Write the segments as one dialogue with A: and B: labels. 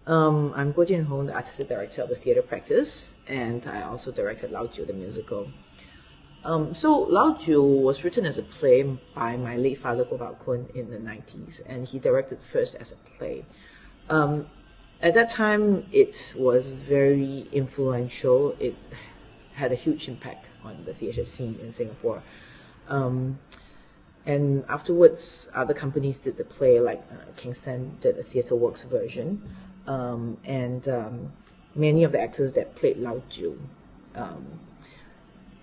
A: I'm Guo Jianhong, the artistic director of the theatre practice, and I also directed Lao Jiu, the musical. So Lao Jiu was written as a play by my late father Gopal Kun in the 90s, and he directed first as a play. At that time, it was very influential. It had a huge impact on the theatre scene in Singapore. And afterwards, other companies did the play, like King Sen did a theatre works version. Many of the actors that played Lao Jiu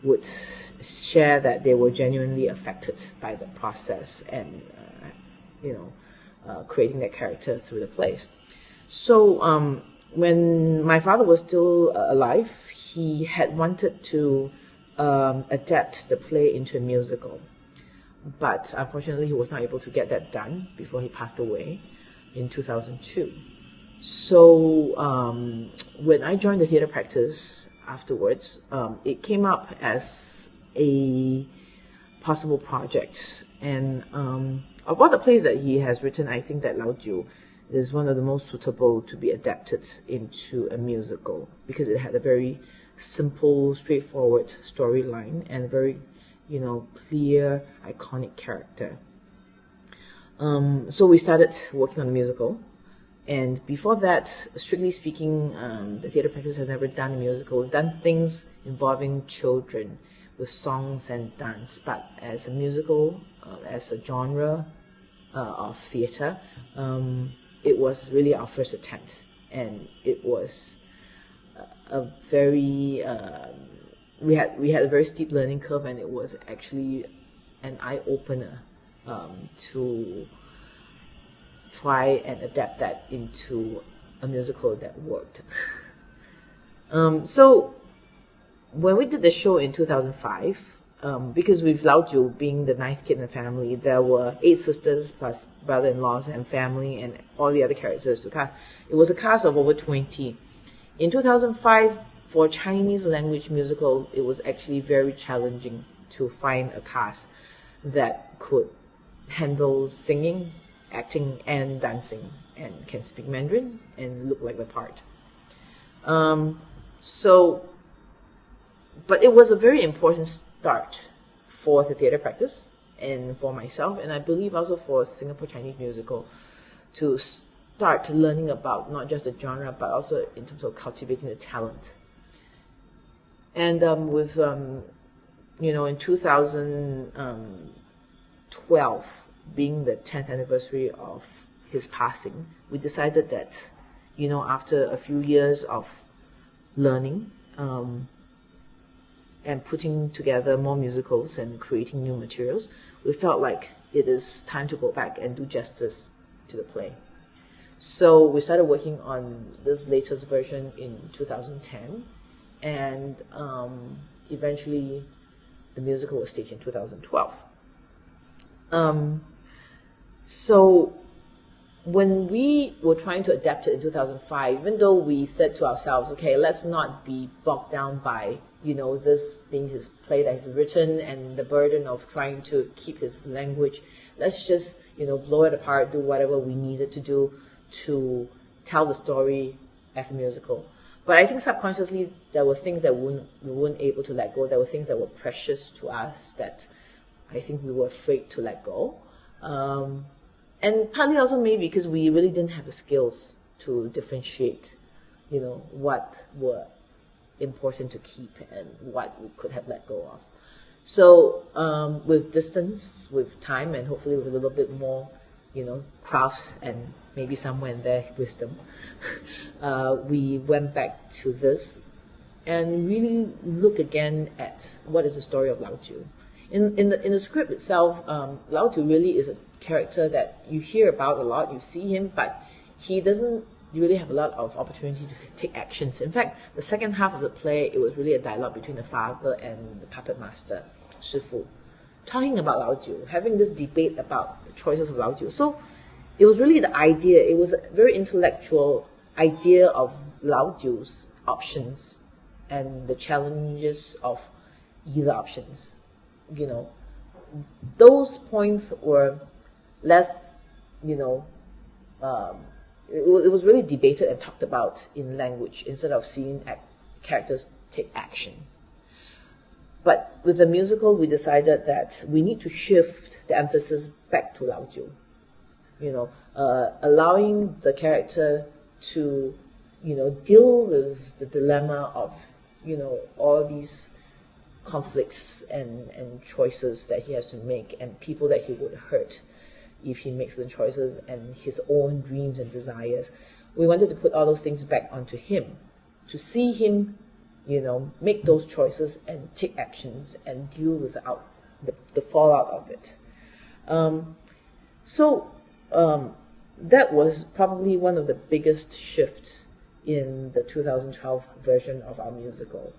A: would share that they were genuinely affected by the process and, creating their character through the plays. So when my father was still alive, he had wanted to adapt the play into a musical. But unfortunately, he was not able to get that done before he passed away in 2002. So when I joined the theatre practice afterwards, it came up as a possible project. And of all the plays that he has written, I think that Lao Jiu is one of the most suitable to be adapted into a musical because it had a very simple, straightforward storyline and a very, clear, iconic character. So we started working on the musical. And before that, strictly speaking, the theatre practice has never done a musical. We've done things involving children with songs and dance, but as a musical, as a genre of theatre, it was really our first attempt. And it was a very, we had a very steep learning curve, and it was actually an eye-opener to try and adapt that into a musical that worked. So when we did the show in 2005, because with Lao Jiu being the ninth kid in the family, there were 8 sisters plus brother-in-laws and family and all the other characters to cast. It was a cast of over 20. In 2005, for a Chinese language musical, it was actually very challenging to find a cast that could handle singing, acting, and dancing, and can speak Mandarin and look like the part. But it was a very important start for the theatre practice and for myself, and I believe also for Singapore Chinese musical, to start learning about not just the genre, but also in terms of cultivating the talent. And in 2012, being the 10th anniversary of his passing, we decided that, after a few years of learning and putting together more musicals and creating new materials, we felt like it is time to go back and do justice to the play. So we started working on this latest version in 2010, and eventually the musical was staged in 2012. So when we were trying to adapt it in 2005, even though we said to ourselves, okay, let's not be bogged down by, this being his play that he's written and the burden of trying to keep his language, let's just, blow it apart, do whatever we needed to do to tell the story as a musical. But I think subconsciously there were things that we weren't able to let go. There were things that were precious to us that I think we were afraid to let go. And partly also maybe because we really didn't have the skills to differentiate, what were important to keep and what we could have let go of. So with distance, with time, and hopefully with a little bit more, craft and maybe somewhere in there wisdom, we went back to this and really look again at what is the story of Lao Jiu. In the script itself, Lao Jiu really is a character that you hear about a lot, you see him, but he doesn't really have a lot of opportunity to take actions. In fact, the second half of the play, it was really a dialogue between the father and the puppet master, Shifu, talking about Lao Jiu, having this debate about the choices of Lao Jiu. So it was really the idea, it was a very intellectual idea of Lao Jiu's options and the challenges of either options. Those points were less, it was really debated and talked about in language instead of seeing characters take action. But with the musical, we decided that we need to shift the emphasis back to Lao Jiu. Allowing the character to, deal with the dilemma of, all these conflicts and choices that he has to make, and people that he would hurt if he makes the choices, and his own dreams and desires. We wanted to put all those things back onto him, to see him, make those choices and take actions and deal with the fallout of it. That was probably one of the biggest shifts in the 2012 version of our musical.